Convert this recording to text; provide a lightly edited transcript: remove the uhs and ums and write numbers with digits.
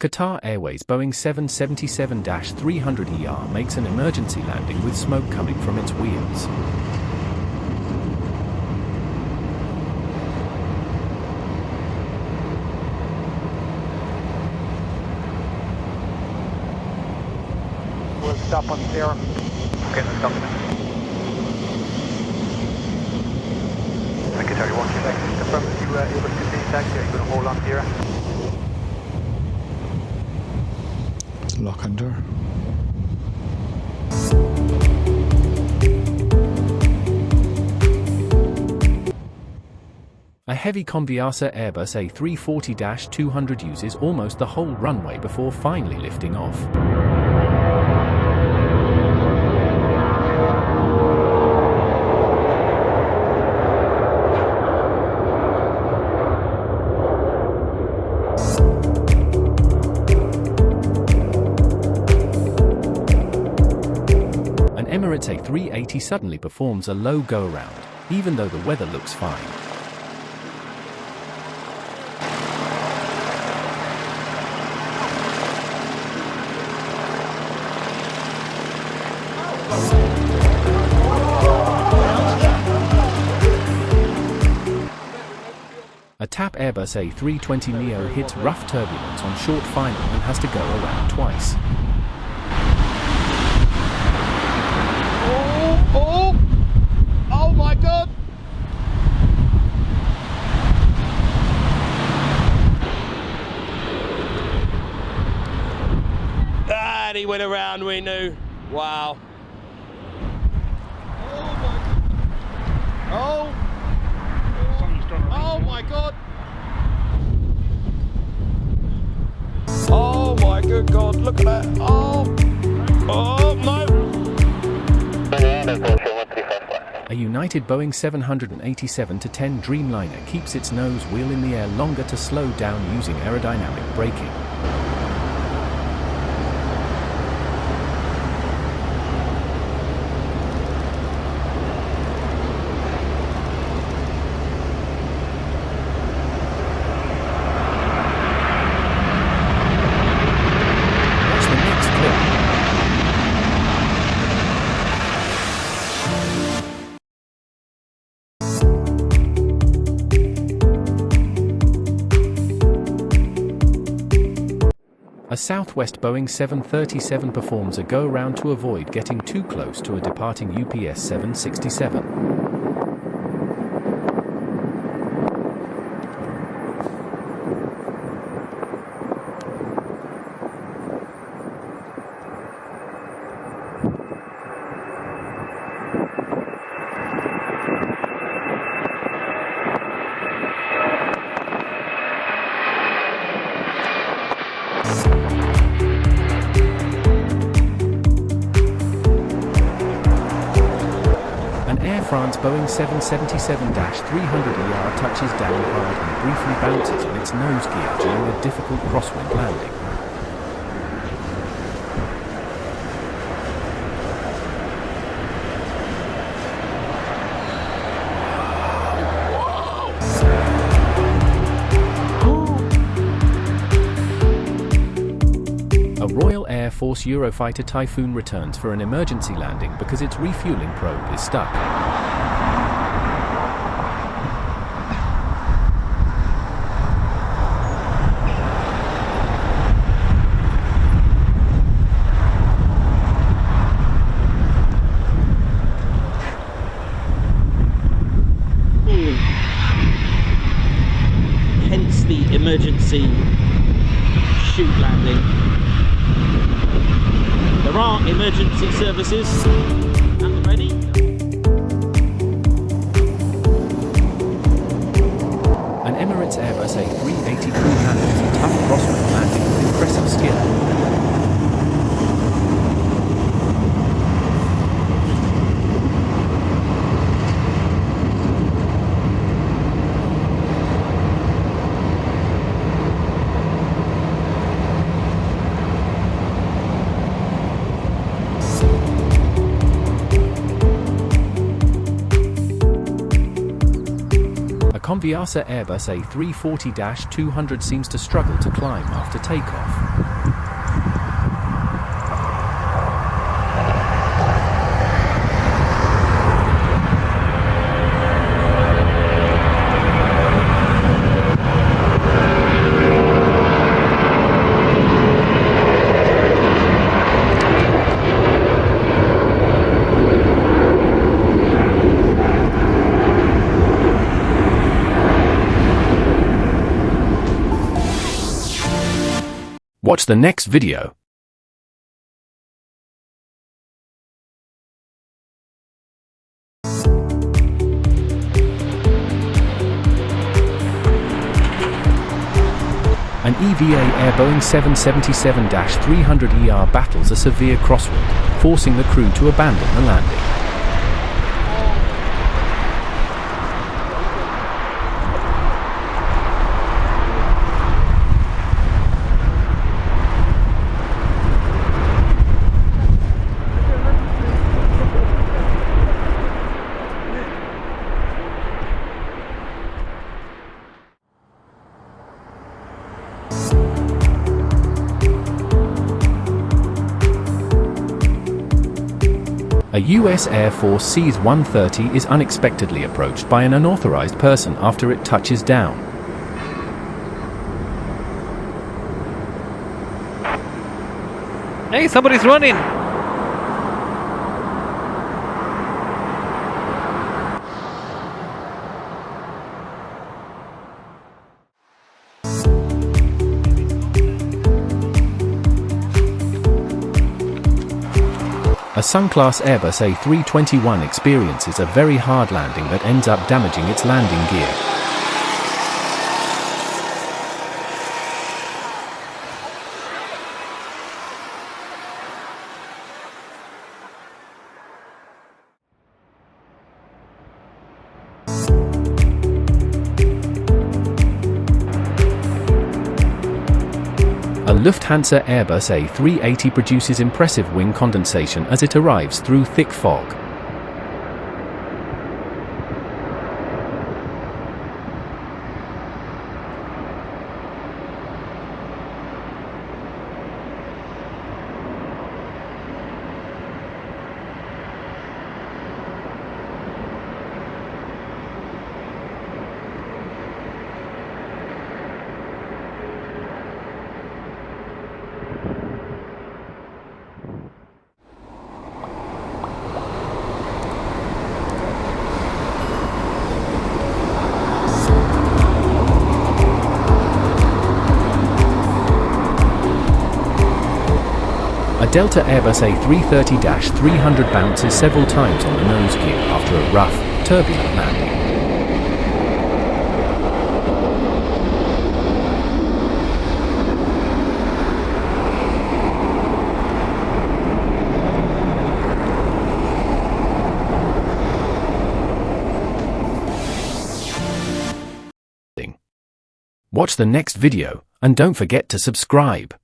Qatar Airways Boeing 777-300ER makes an emergency landing with smoke coming from its wheels. We'll stop on zero. Okay, let's stop. Okay, Charlie 1, confirm that you able to continue taxi, are you going to hold on zero? Lock and door. A heavy Conviasa Airbus A340-200 uses almost the whole runway before finally lifting off. Emirates A380 suddenly performs a low go-around, even though the weather looks fine. A TAP Airbus A320neo hits rough turbulence on short final and has to go around twice. Oh my God! And he went around, we knew. Wow. Oh my God! Oh my good God, look at that. Oh no! A United Boeing 787-10 Dreamliner keeps its nose wheel in the air longer to slow down using aerodynamic braking. Watch the next clip. A Southwest Boeing 737 performs a go-around to avoid getting too close to a departing UPS 767. Air France Boeing 777-300ER touches down hard and briefly bounces on its nose gear during a difficult crosswind landing. A Royal Air Force Eurofighter Typhoon returns for an emergency landing because its refueling probe is stuck. Hence the emergency chute landing. There are emergency services at the ready. An Emirates Airbus A380 crew handles a tough crosswind landing with impressive skill. Conviasa Airbus A340-200 seems to struggle to climb after takeoff. Watch the next video. An EVA Air Boeing 777-300ER battles a severe crosswind, forcing the crew to abandon the landing. A US Air Force C-130 is unexpectedly approached by an unauthorized person after it touches down. Hey, somebody's running! A Sun-class Airbus A321 experiences a very hard landing that ends up damaging its landing gear. A Lufthansa Airbus A380 produces impressive wing condensation as it arrives through thick fog. A Delta Airbus A330-300 bounces several times on the nose gear after a rough, turbulent landing. Watch the next video, and don't forget to subscribe.